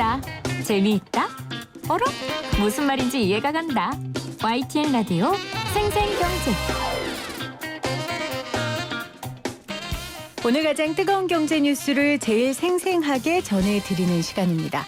재밌다. 재미있다. 어라? 무슨 말인지 이해가 간다. YTN 라디오 생생경제. 오늘 가장 뜨거운 경제 뉴스를 제일 생생하게 전해드리는 시간입니다.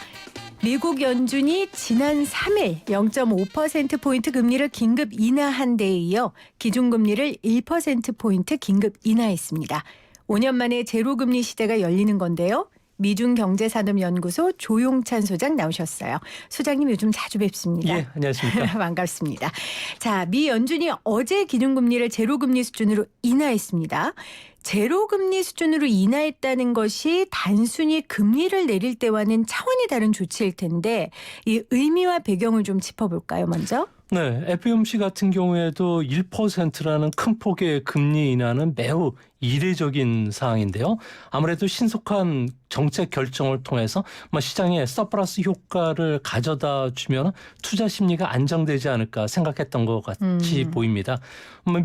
미국 연준이 지난 3일 0.5%포인트 금리를 긴급 인하한 데에 이어 기준금리를 1%포인트 긴급 인하했습니다. 5년 만에 제로금리 시대가 열리는 건데요. 미중경제산업연구소 조용찬 소장 나오셨어요. 소장님 요즘 자주 뵙습니다. 예, 안녕하십니까. 반갑습니다. 자, 미 연준이 어제 기준금리를 제로금리 수준으로 인하했습니다. 제로금리 수준으로 인하했다는 것이 단순히 금리를 내릴 때와는 차원이 다른 조치일 텐데 이 의미와 배경을 좀 짚어볼까요, 먼저? 네, FOMC 같은 경우에도 1%라는 큰 폭의 금리 인하는 매우 이례적인 사항인데요. 아무래도 신속한 정책 결정을 통해서 시장에 서플러스 효과를 가져다 주면 투자 심리가 안정되지 않을까 생각했던 것 같이 보입니다.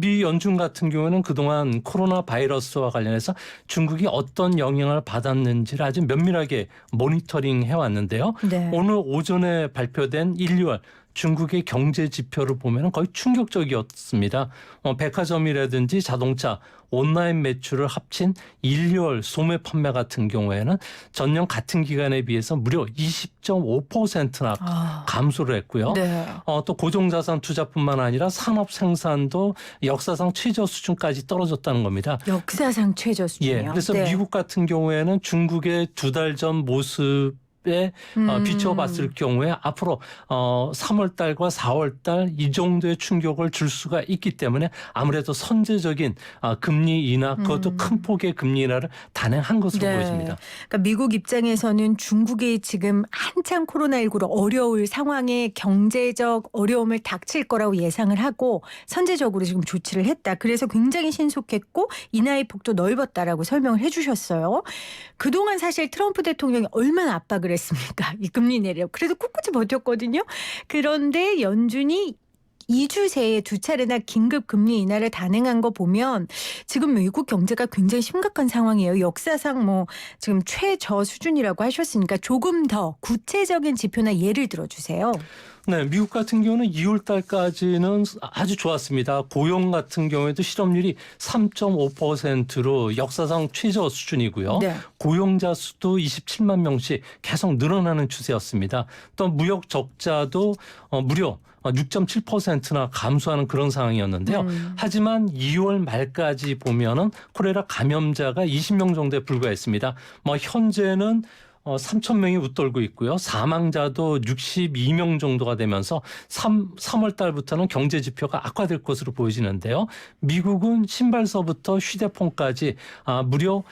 미 연준 같은 경우는 그동안 코로나 바이러스와 관련해서 중국이 어떤 영향을 받았는지를 아주 면밀하게 모니터링 해왔는데요. 네. 오늘 오전에 발표된 1, 2월 중국의 경제 지표를 보면 거의 충격적이었습니다. 백화점이라든지 자동차, 온라인 매출을 합친 1, 2월 소매 판매 같은 경우에는 전년 같은 기간에 비해서 무려 20.5%나 감소를 했고요. 네. 또 고정자산 투자뿐만 아니라 산업 생산도 역사상 최저 수준까지 떨어졌다는 겁니다. 역사상 최저 수준이요. 예, 그래서 네. 미국 같은 경우에는 중국의 2달 전 모습 에 비춰봤을 경우에 앞으로 3월 달과 4월 달 이 정도의 충격을 줄 수가 있기 때문에 아무래도 선제적인 금리 인하 그것도 큰 폭의 금리 인하를 단행한 것으로 보여집니다. 그러니까 미국 입장에서는 중국이 지금 한창 코로나19로 어려울 상황에 경제적 어려움을 닥칠 거라고 예상을 하고 선제적으로 지금 조치를 했다. 그래서 굉장히 신속했고 인하의 폭도 넓었다라고 설명을 해주셨어요. 그동안 사실 트럼프 대통령이 얼마나 압박을 했습니까? 이 금리 내려. 그래도 꿋꿋이 버텼거든요. 그런데 연준이 2주 새에 2차례나 긴급 금리 인하를 단행한 거 보면 지금 미국 경제가 굉장히 심각한 상황이에요. 역사상 지금 최저 수준이라고 하셨으니까 조금 더 구체적인 지표나 예를 들어주세요. 네, 미국 같은 경우는 2월 달까지는 아주 좋았습니다. 고용 같은 경우에도 실업률이 3.5%로 역사상 최저 수준이고요. 네. 고용자 수도 27만 명씩 계속 늘어나는 추세였습니다. 또 무역 적자도 무려 6.7%나 감소하는 그런 상황이었는데요. 하지만 2월 말까지 보면은 코레라 감염자가 20명 정도에 불과했습니다. 현재는 3,000명이 웃돌고 있고요. 사망자도 62명 정도가 되면서 3월 달부터는 경제 지표가 악화될 것으로 보여지는데요. 미국은 신발서부터 휴대폰까지 무려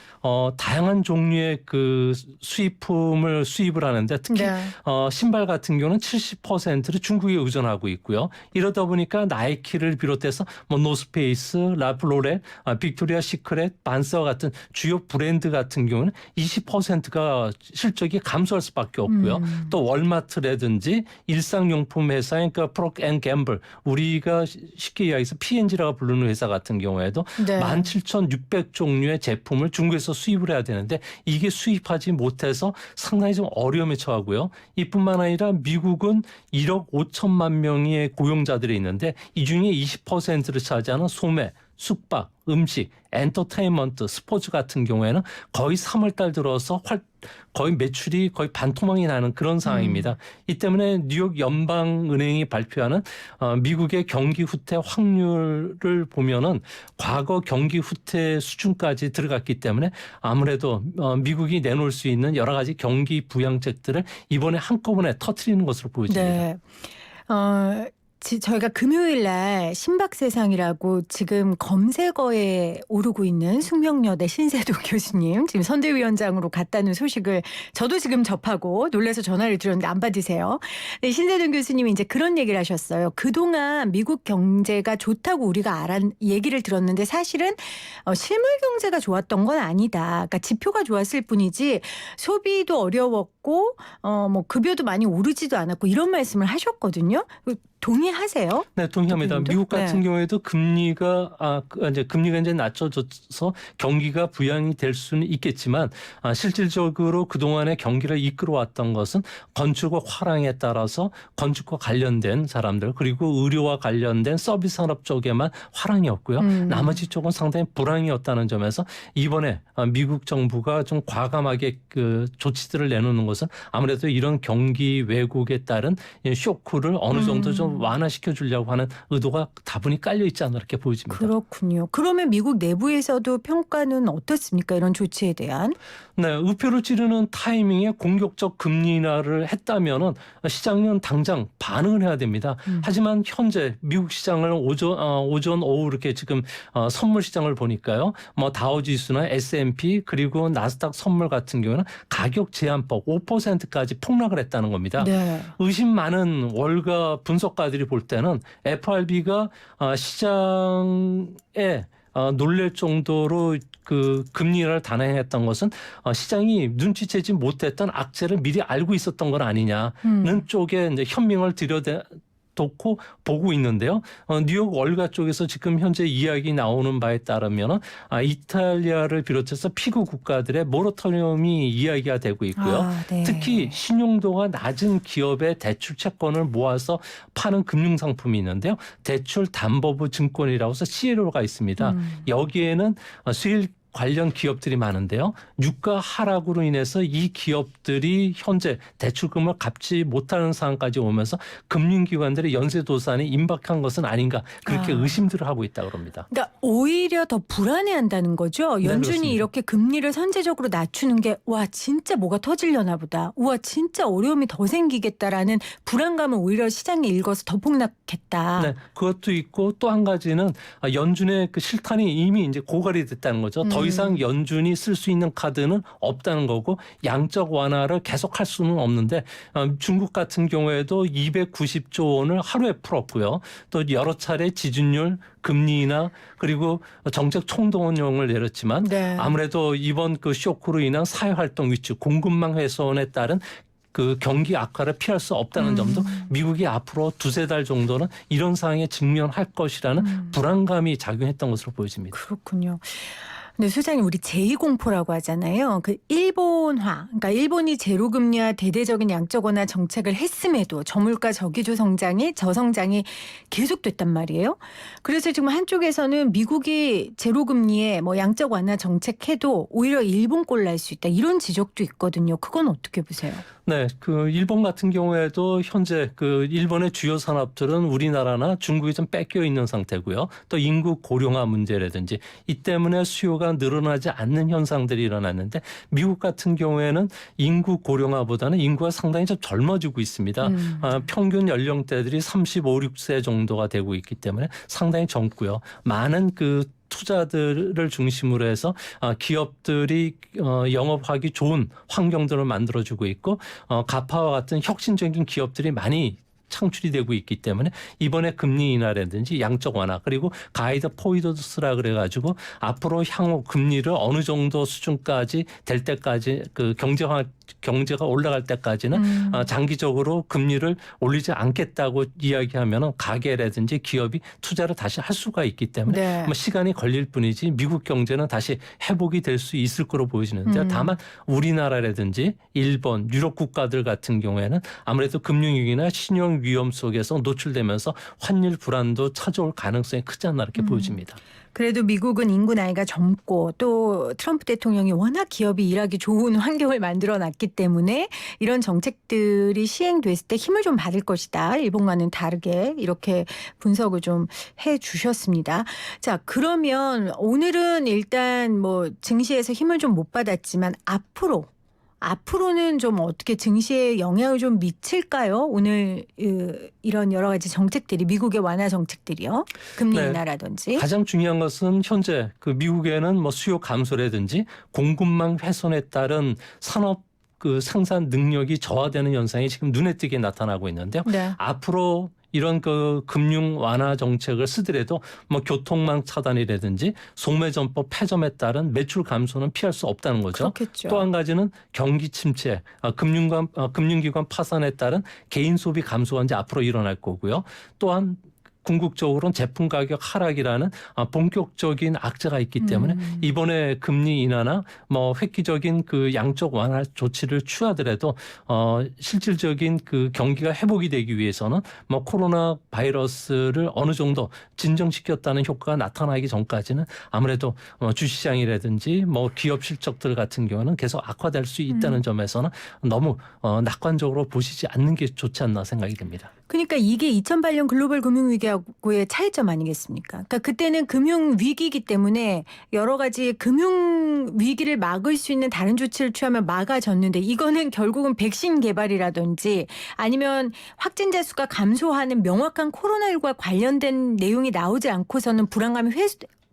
다양한 종류의 그 수입품을 수입을 하는데 특히 네. 신발 같은 경우는 70%를 중국에 의존하고 있고요. 이러다 보니까 나이키를 비롯해서 노스페이스, 라프로렌, 빅토리아 시크릿, 반스와 같은 주요 브랜드 같은 경우는 20%가 실적이 감소할 수밖에 없고요. 또 월마트라든지 일상용품 회사인 그러니까 프록앤갬블 우리가 쉽게 이야기해서 P&G라고 부르는 회사 같은 경우에도 네. 17,600종류의 제품을 중국에서 수입을 해야 되는데 이게 수입하지 못해서 상당히 좀 어려움에 처하고요. 이뿐만 아니라 미국은 1억 5천만 명의 고용자들이 있는데 이 중에 20%를 차지하는 소매, 숙박, 음식, 엔터테인먼트, 스포츠 같은 경우에는 거의 3월 달 들어서 거의 매출이 거의 반토막이 나는 그런 상황입니다. 이 때문에 뉴욕 연방은행이 발표하는 미국의 경기 후퇴 확률을 보면은 과거 경기 후퇴 수준까지 들어갔기 때문에 아무래도 미국이 내놓을 수 있는 여러 가지 경기 부양책들을 이번에 한꺼번에 터뜨리는 것으로 보여집니다. 네. 저희가 금요일 날 신박세상이라고 지금 검색어에 오르고 있는 숙명여대 신세동 교수님 지금 선대위원장으로 갔다는 소식을 저도 지금 접하고 놀라서 전화를 드렸는데 안 받으세요. 네, 신세동 교수님이 이제 그런 얘기를 하셨어요. 그동안 미국 경제가 좋다고 우리가 얘기를 들었는데 사실은 실물 경제가 좋았던 건 아니다. 그러니까 지표가 좋았을 뿐이지 소비도 어려웠고 않았고 뭐 급여도 많이 오르지도 않았고 이런 말씀을 하셨거든요. 동의하세요? 네, 동의합니다. 대표님도? 미국 같은 네. 경우에도 금리가 이제 낮춰져서 경기가 부양이 될 수는 있겠지만 실질적으로 그동안에 경기를 이끌어왔던 것은 건축과 화랑에 따라서 건축과 관련된 사람들 그리고 의료와 관련된 서비스 산업 쪽에만 화랑이었고요. 나머지 쪽은 상당히 불황이었다는 점에서 이번에 미국 정부가 좀 과감하게 그 조치들을 내놓는 것은 아무래도 이런 경기 왜곡에 따른 쇼크를 어느 정도 좀 완화시켜 주려고 하는 의도가 다분히 깔려 있지 않나 이렇게 보여집니다. 그렇군요. 그러면 미국 내부에서도 평가는 어떻습니까? 이런 조치에 대한? 네, 우표를 찌르는 타이밍에 공격적 금리 인하를 했다면은 시장은 당장 반응을 해야 됩니다. 하지만 현재 미국 시장을 오전 오후 이렇게 지금 선물 시장을 보니까요. 뭐 다우지수나 S&P 그리고 나스닥 선물 같은 경우는 가격 제한법 5%까지 폭락을 했다는 겁니다. 네. 의심 많은 월가 분석가들이 볼 때는 FRB가 시장에 놀랄 정도로 그 금리 인하를 단행했던 것은 시장이 눈치채지 못했던 악재를 미리 알고 있었던 건 아니냐는 쪽에 이제 현명을 놓고 보고 있는데요. 뉴욕 월가 쪽에서 지금 현재 이야기 나오는 바에 따르면 이탈리아를 비롯해서 피구 국가들의 모라토리엄이 이야기가 되고 있고요. 네. 특히 신용도가 낮은 기업의 대출 채권을 모아서 파는 금융상품이 있는데요. 대출 담보부 증권이라고 해서 CLO가 있습니다. 여기에는 수일 관련 기업들이 많은데요. 유가 하락으로 인해서 이 기업들이 현재 대출금을 갚지 못하는 상황까지 오면서 금융기관들의 연쇄도산이 임박한 것은 아닌가 그렇게 의심들을 하고 있다고 합니다. 그러니까 오히려 더 불안해한다는 거죠. 네, 연준이 그렇습니다. 이렇게 금리를 선제적으로 낮추는 게 와 진짜 뭐가 터지려나 보다. 우와 진짜 어려움이 더 생기겠다라는 불안감을 오히려 시장에 일궈서 더 폭락했다. 네, 그것도 있고 또 한 가지는 연준의 그 실탄이 이미 이제 고갈이 됐다는 거죠. 더 이상 연준이 쓸 수 있는 카드는 없다는 거고 양적 완화를 계속할 수는 없는데 중국 같은 경우에도 290조 원을 하루에 풀었고요. 또 여러 차례 지준율 금리 인하 그리고 정책 총동원령을 내렸지만 네. 아무래도 이번 그 쇼크로 인한 사회활동 위축 공급망 훼손에 따른 그 경기 악화를 피할 수 없다는 점도 미국이 앞으로 두세 달 정도는 이런 상황에 직면할 것이라는 불안감이 작용했던 것으로 보여집니다. 그렇군요. 근데 소장님 우리 제2공포라고 하잖아요. 그 일본화, 그러니까 일본이 제로금리와 대대적인 양적 완화 정책을 했음에도 저물가 저기조 성장이 저성장이 계속됐단 말이에요. 그래서 지금 한쪽에서는 미국이 제로금리에 뭐 양적 완화 정책해도 오히려 일본 꼴 날 수 있다 이런 지적도 있거든요. 그건 어떻게 보세요? 네, 그 일본 같은 경우에도 현재 그 일본의 주요 산업들은 우리나라나 중국이 좀 뺏겨 있는 상태고요. 또 인구 고령화 문제라든지 이 때문에 수요가 늘어나지 않는 현상들이 일어났는데 미국 같은 경우에는 인구 고령화보다는 인구가 상당히 좀 젊어지고 있습니다. 평균 연령대들이 35, 6세 정도가 되고 있기 때문에 상당히 젊고요. 많은 그 투자들을 중심으로 해서 기업들이 영업하기 좋은 환경들을 만들어주고 있고 가파와 같은 혁신적인 기업들이 많이 창출이 되고 있기 때문에 이번에 금리 인하라든지 양적 완화 그리고 가이드 포이드스라 그래가지고 앞으로 향후 금리를 어느 정도 수준까지 될 때까지 그 경제가 올라갈 때까지는 장기적으로 금리를 올리지 않겠다고 이야기하면 가계라든지 기업이 투자를 다시 할 수가 있기 때문에 네. 시간이 걸릴 뿐이지 미국 경제는 다시 회복이 될 수 있을 거로 보여지는데 다만 우리나라라든지 일본, 유럽 국가들 같은 경우에는 아무래도 금융위기나 신용 위험 속에서 노출되면서 환율 불안도 찾아올 가능성이 크지 않나 이렇게 보여집니다. 그래도 미국은 인구 나이가 젊고 또 트럼프 대통령이 워낙 기업이 일하기 좋은 환경을 만들어놨기 때문에 이런 정책들이 시행됐을 때 힘을 좀 받을 것이다. 일본과는 다르게 이렇게 분석을 좀 해주셨습니다. 자, 그러면 오늘은 일단 뭐 증시에서 힘을 좀 못 받았지만 앞으로는 좀 어떻게 증시에 영향을 좀 미칠까요? 오늘 이런 여러 가지 정책들이 미국의 완화 정책들이요. 금리 네. 인하라든지. 가장 중요한 것은 현재 그 미국에는 뭐 수요 감소라든지 공급망 훼손에 따른 산업 그 생산 능력이 저하되는 현상이 지금 눈에 띄게 나타나고 있는데요. 네. 앞으로 이런 그 금융 완화 정책을 쓰더라도 뭐 교통망 차단이라든지 소매점법 폐점에 따른 매출 감소는 피할 수 없다는 거죠. 그렇겠죠. 또 한 가지는 경기 침체, 금융기관 파산에 따른 개인 소비 감소가 이제 앞으로 일어날 거고요. 또한 궁극적으로는 제품 가격 하락이라는 본격적인 악재가 있기 때문에 이번에 금리 인하나 뭐 획기적인 그 양적 완화 조치를 취하더라도 실질적인 그 경기가 회복이 되기 위해서는 뭐 코로나 바이러스를 어느 정도 진정시켰다는 효과가 나타나기 전까지는 아무래도 주시장이라든지 뭐 기업 실적들 같은 경우는 계속 악화될 수 있다는 점에서는 너무 낙관적으로 보시지 않는 게 좋지 않나 생각이 듭니다. 그러니까 이게 2008년 글로벌 금융위기하고의 차이점 아니겠습니까? 그러니까 그때는 금융위기이기 때문에 여러 가지 금융위기를 막을 수 있는 다른 조치를 취하면 막아졌는데 이거는 결국은 백신 개발이라든지 아니면 확진자 수가 감소하는 명확한 코로나19와 관련된 내용이 나오지 않고서는 불안감이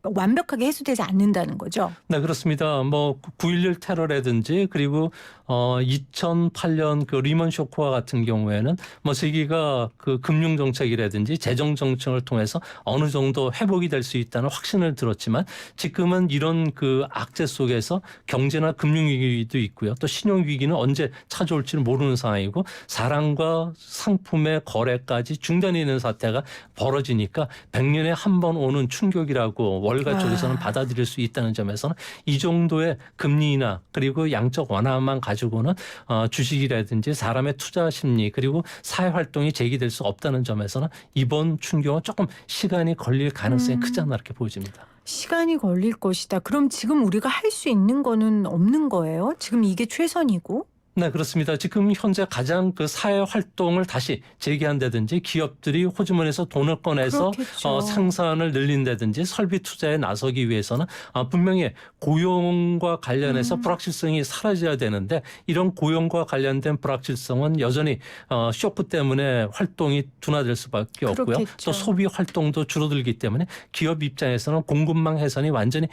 완벽하게 해소되지 않는다는 거죠. 네, 그렇습니다. 뭐 9.11 테러라든지 그리고 2008년 그 리먼 쇼크와 같은 경우에는 뭐 세계가 그 금융 정책이라든지 재정 정책을 통해서 어느 정도 회복이 될 수 있다는 확신을 들었지만 지금은 이런 그 악재 속에서 경제나 금융 위기도 있고요. 또 신용 위기는 언제 찾아올지를 모르는 상황이고 사람과 상품의 거래까지 중단이 되는 사태가 벌어지니까 100년에 한 번 오는 충격이라고 월가 쪽에서는 받아들일 수 있다는 점에서는 이 정도의 금리 인하 그리고 양적 완화만 가지고는 주식이라든지 사람의 투자 심리 그리고 사회 활동이 재개될 수 없다는 점에서는 이번 충격은 조금 시간이 걸릴 가능성이 크지 않나 이렇게 보여집니다. 시간이 걸릴 것이다. 그럼 지금 우리가 할 수 있는 거는 없는 거예요? 지금 이게 최선이고? 네, 그렇습니다. 지금 현재 가장 그 사회 활동을 다시 재개한다든지 기업들이 호주머니에서 돈을 꺼내서 생산을 늘린다든지 설비 투자에 나서기 위해서는 분명히 고용과 관련해서 불확실성이 사라져야 되는데 이런 고용과 관련된 불확실성은 여전히 쇼크 때문에 활동이 둔화될 수밖에 없고요. 그렇겠죠. 또 소비 활동도 줄어들기 때문에 기업 입장에서는 공급망 해선이 완전히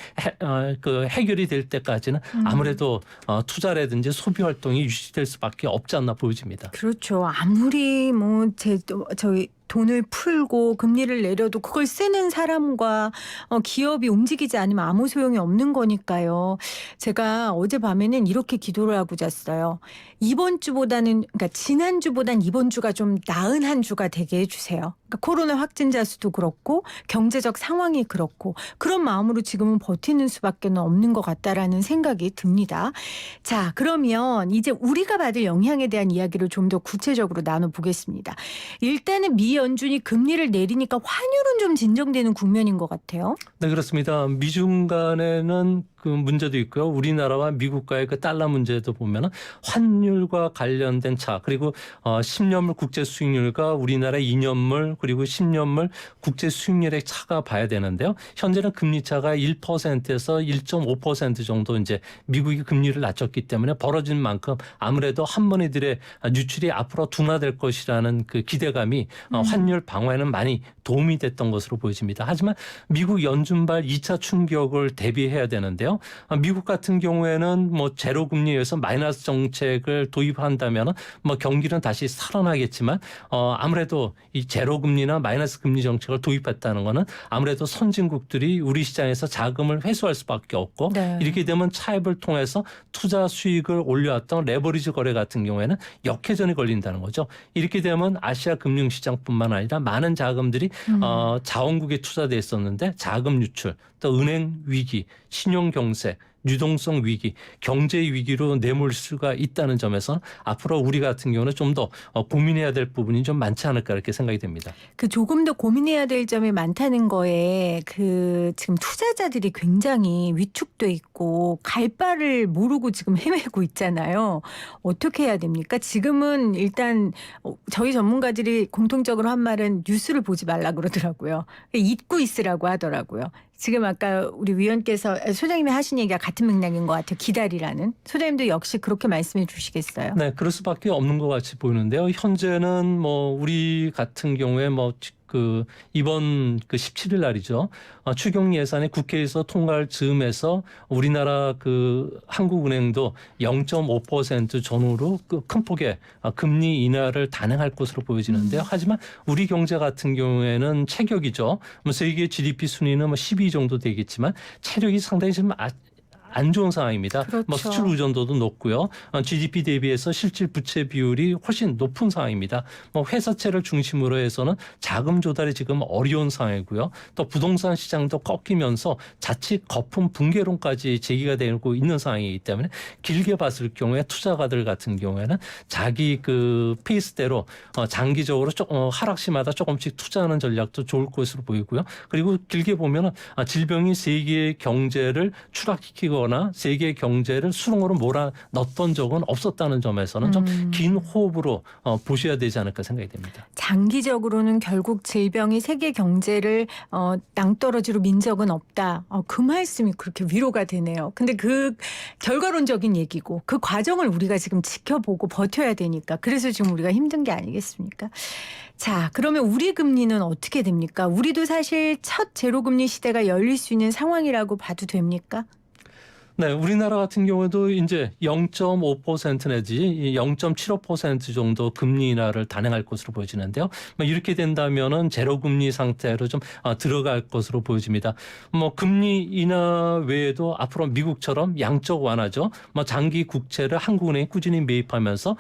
해결이 될 때까지는 아무래도 투자라든지 소비 활동이 유지될 수밖에 없지 않나 보여집니다. 그렇죠. 아무리 저희 돈을 풀고 금리를 내려도 그걸 쓰는 사람과 기업이 움직이지 않으면 아무 소용이 없는 거니까요. 제가 어젯밤에는 이렇게 기도를 하고 잤어요. 이번 주보다는 그러니까 지난주보단 이번 주가 좀 나은 한 주가 되게 해주세요. 그러니까 코로나 확진자 수도 그렇고 경제적 상황이 그렇고 그런 마음으로 지금은 버티는 수밖에 없는 것 같다라는 생각이 듭니다. 자, 그러면 이제 우리가 받을 영향에 대한 이야기를 좀 더 구체적으로 나눠보겠습니다. 일단은 미 연준이 금리를 내리니까 환율은 좀 진정되는 국면인 것 같아요. 네, 그렇습니다. 미중 간에는 그 문제도 있고요. 우리나라와 미국과의 그 달러 문제도 보면은 환율과 관련된 차 그리고 10년물 국제 수익률과 우리나라의 2년물 그리고 10년물 국제 수익률의 차가 봐야 되는데요. 현재는 금리 차가 1%에서 1.5% 정도 이제 미국이 금리를 낮췄기 때문에 벌어진 만큼 아무래도 한번이들의 유출이 앞으로 둔화될 것이라는 그 기대감이 환율 방어에는 많이 도움이 됐던 것으로 보여집니다. 하지만 미국 연준발 2차 충격을 대비해야 되는데요. 미국 같은 경우에는 뭐 제로 금리에서 마이너스 정책을 도입한다면 뭐 경기는 다시 살아나겠지만 아무래도 이 제로 금리나 마이너스 금리 정책을 도입했다는 것은 아무래도 선진국들이 우리 시장에서 자금을 회수할 수밖에 없고 이렇게 되면 차입을 통해서 투자 수익을 올려왔던 레버리지 거래 같은 경우에는 역회전이 걸린다는 거죠. 이렇게 되면 아시아 금융시장뿐만 아니라 많은 자금들이 자원국에 투자돼 있었는데 자금 유출, 또 은행 위기, 신용 경색, 유동성 위기, 경제 위기로 내몰 수가 있다는 점에서 앞으로 우리 같은 경우는 좀 더 고민해야 될 부분이 좀 많지 않을까 이렇게 생각이 됩니다. 그 조금 더 고민해야 될 점이 많다는 거에 그 지금 투자자들이 굉장히 위축돼 있고 갈 바를 모르고 지금 헤매고 있잖아요. 어떻게 해야 됩니까? 지금은 일단 저희 전문가들이 공통적으로 한 말은 뉴스를 보지 말라 그러더라고요. 잊고 있으라고 하더라고요. 지금 아까 우리 위원께서 소장님이 하신 얘기가 같은 맥락인 것 같아요. 기다리라는. 소장님도 역시 그렇게 말씀해 주시겠어요? 네, 그럴 수밖에 없는 것 같이 보이는데요. 현재는 뭐 우리 같은 경우에 뭐 이번 17일 날이죠. 추경 예산이 국회에서 통과할 즈음에서 우리나라 한국은행도 0.5% 전후로 큰 폭의 금리 인하를 단행할 것으로 보여지는데요. 하지만 우리 경제 같은 경우에는 체격이죠. 세계 GDP 순위는 12 정도 되겠지만 체력이 상당히 지금 안 좋은 상황입니다. 그렇죠. 수출 의존도도 높고요. GDP 대비해서 실질 부채 비율이 훨씬 높은 상황입니다. 회사채를 중심으로 해서는 자금 조달이 지금 어려운 상황이고요. 또 부동산 시장도 꺾이면서 자칫 거품 붕괴론까지 제기가 되고 있는 상황이기 때문에 길게 봤을 경우에 투자가들 같은 경우에는 자기 페이스대로 장기적으로 하락시마다 조금씩 투자하는 전략도 좋을 것으로 보이고요. 그리고 길게 보면은 질병이 세계 경제를 추락시키고 거나 세계 경제를 수렁으로 몰아넣었던 적은 없었다는 점에서는 좀 긴 호흡으로 보셔야 되지 않을까 생각이 됩니다. 장기적으로는 결국 질병이 세계 경제를 낭떠러지로 민 적은 없다. 그 말씀이 그렇게 위로가 되네요. 근데 그 결과론적인 얘기고 그 과정을 우리가 지금 지켜보고 버텨야 되니까 그래서 지금 우리가 힘든 게 아니겠습니까? 자, 그러면 우리 금리는 어떻게 됩니까? 우리도 사실 첫 제로금리 시대가 열릴 수 있는 상황이라고 봐도 됩니까? 네, 우리나라 같은 경우에도 이제 0.5% 내지 0.75% 정도 금리 인하를 단행할 것으로 보여지는데요. 이렇게 된다면은 제로 금리 상태로 좀 들어갈 것으로 보여집니다. 금리 인하 외에도 앞으로 미국처럼 양적 완화죠. 장기 국채를 한국은행이 꾸준히 매입하면서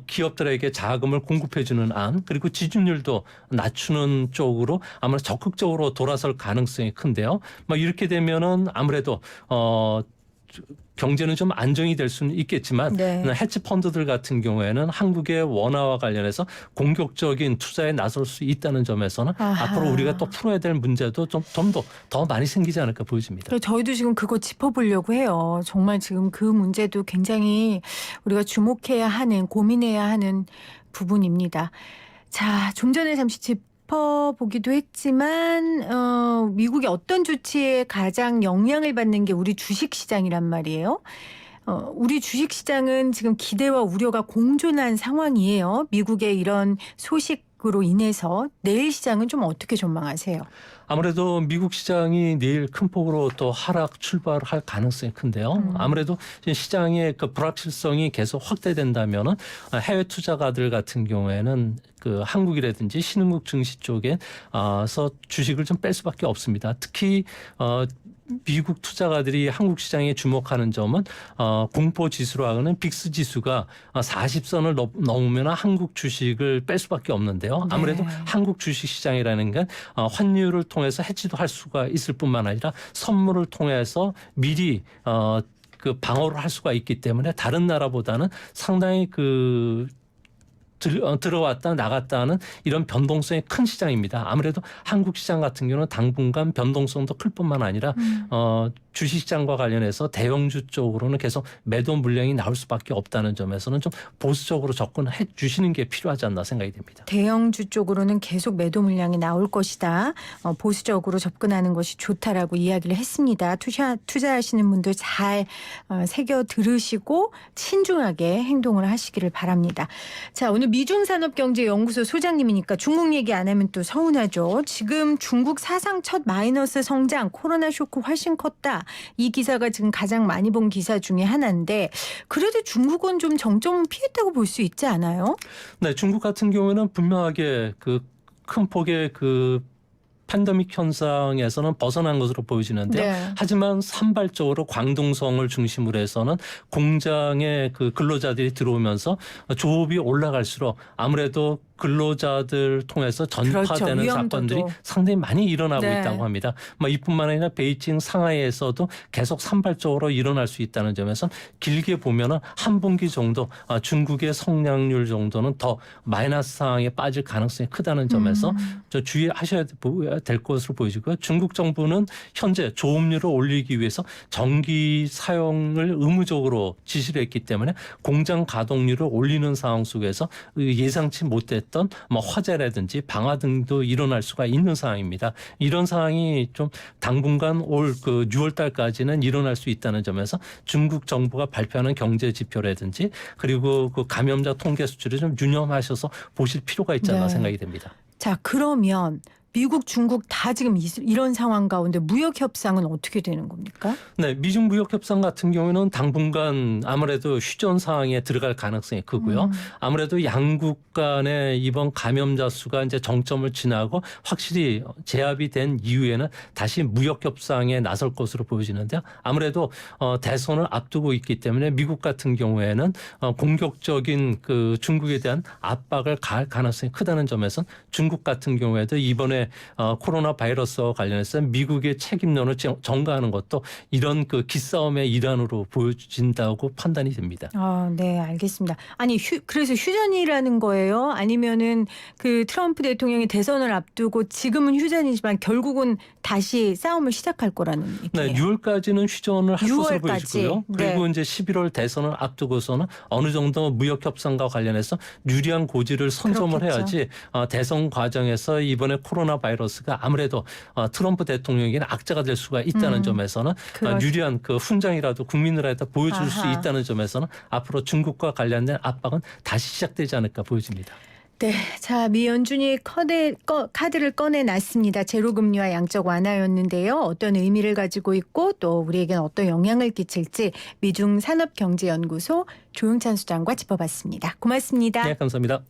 기업들에게 자금을 공급해주는 안, 그리고 지준율도 낮추는 쪽으로 아무래도 적극적으로 돌아설 가능성이 큰데요. 이렇게 되면은 아무래도 경제는 좀 안정이 될 수는 있겠지만 네. 해치 펀드들 같은 경우에는 한국의 원화와 관련해서 공격적인 투자에 나설 수 있다는 점에서는 아하. 앞으로 우리가 또 풀어야 될 문제도 좀 더 많이 생기지 않을까 보여집니다. 저희도 지금 그거 짚어보려고 해요. 정말 지금 그 문제도 굉장히 우리가 주목해야 하는, 고민해야 하는 부분입니다. 자, 좀 전에 잠시 짚어보기도 했지만 미국의 어떤 조치에 가장 영향을 받는 게 우리 주식시장이란 말이에요. 우리 주식시장은 지금 기대와 우려가 공존한 상황이에요. 미국의 이런 소식으로 인해서 내일 시장은 좀 어떻게 전망하세요? 아무래도 미국 시장이 내일 큰 폭으로 또 하락 출발할 가능성이 큰데요. 아무래도 시장의 불확실성이 계속 확대된다면은 해외 투자가들 같은 경우에는 한국이라든지 신흥국 증시 쪽에서 주식을 좀 뺄 수밖에 없습니다. 특히 미국 투자가들이 한국 시장에 주목하는 점은 공포 지수로 하는 빅스 지수가 40선을 넘으면 한국 주식을 뺄 수밖에 없는데요. 아무래도 네. 한국 주식 시장이라는 건 환율을 통해서 해지도 할 수가 있을 뿐만 아니라 선물을 통해서 미리 방어를 할 수가 있기 때문에 다른 나라보다는 상당히 들어왔다 나갔다는 이런 변동성이 큰 시장입니다. 아무래도 한국 시장 같은 경우는 당분간 변동성도 클 뿐만 아니라 주식시장과 관련해서 대형주 쪽으로는 계속 매도 물량이 나올 수밖에 없다는 점에서는 좀 보수적으로 접근해 주시는 게 필요하지 않나 생각이 됩니다. 대형주 쪽으로는 계속 매도 물량이 나올 것이다. 보수적으로 접근하는 것이 좋다라고 이야기를 했습니다. 투자하시는 분들 잘 새겨 들으시고 신중하게 행동을 하시기를 바랍니다. 자, 오늘 미중산업경제연구소 소장님이니까 중국 얘기 안 하면 또 서운하죠. 지금 중국 사상 첫 마이너스 성장, 코로나 쇼크 훨씬 컸다. 이 기사가 지금 가장 많이 본 기사 중에 하나인데 그래도 중국은 좀 정점은 피했다고 볼 수 있지 않아요? 네, 중국 같은 경우에는 분명하게 큰 폭의 팬데믹 현상에서는 벗어난 것으로 보여지는데요. 네. 하지만 산발적으로 광둥성을 중심으로 해서는 공장에 근로자들이 들어오면서 조업이 올라갈수록 아무래도 근로자들 통해서 전파되는 그렇죠. 사건들이 위험도도. 상당히 많이 일어나고 네. 있다고 합니다. 이뿐만 아니라 베이징, 상하이에서도 계속 산발적으로 일어날 수 있다는 점에서 길게 보면은 한 분기 정도 중국의 성장률 정도는 더 마이너스 상황에 빠질 가능성이 크다는 점에서 주의하셔야 될 것으로 보여지고요. 중국 정부는 현재 조업률을 올리기 위해서 전기 사용을 의무적으로 지시를 했기 때문에 공장 가동률을 올리는 상황 속에서 예상치 못했던 화재라든지 방화 등도 일어날 수가 있는 상황입니다. 이런 상황이 좀 당분간 올 6월 달까지는 일어날 수 있다는 점에서 중국 정부가 발표하는 경제 지표라든지 그리고 감염자 통계 수치를 좀 유념하셔서 보실 필요가 있지 않나 네. 생각이 됩니다. 자, 그러면 미국, 중국 다 지금 이런 상황 가운데 무역 협상은 어떻게 되는 겁니까? 네, 미중 무역 협상 같은 경우에는 당분간 아무래도 휴전 상황에 들어갈 가능성이 크고요. 아무래도 양국 간의 이번 감염자 수가 이제 정점을 지나고 확실히 제압이 된 이후에는 다시 무역 협상에 나설 것으로 보여지는데요. 아무래도 대선을 앞두고 있기 때문에 미국 같은 경우에는 공격적인 그 중국에 대한 압박을 가할 가능성이 크다는 점에서 중국 같은 경우에도 이번에 코로나 바이러스와 관련해서 미국의 책임론을 전가하는 것도 이런 그 기싸움의 일환으로 보여진다고 판단이 됩니다. 아, 네, 알겠습니다. 아니, 그래서 휴전이라는 거예요? 아니면은 그 트럼프 대통령이 대선을 앞두고 지금은 휴전이지만 결국은 다시 싸움을 시작할 거라는 네, 얘기예요? 6월까지는 휴전을 할 것으로 6월까지. 보여지고요. 그리고 이제 11월 대선을 앞두고서는 어느 정도 무역 협상과 관련해서 유리한 고지를 선점을 그렇겠죠. 해야지 대선 과정에서 이번에 코로나 바이러스가 아무래도 트럼프 대통령에게는 악재가 될 수가 있다는 점에서는 그렇죠. 유리한 그 훈장이라도 국민들한테 보여줄 수 아하. 있다는 점에서는 앞으로 중국과 관련된 압박은 다시 시작되지 않을까 보여집니다. 네, 자, 미 연준이 카드를 꺼내놨습니다. 제로금리와 양적 완화였는데요. 어떤 의미를 가지고 있고 또 우리에게는 어떤 영향을 끼칠지 미중 산업경제연구소 조영찬 소장과 짚어봤습니다. 고맙습니다. 네, 감사합니다.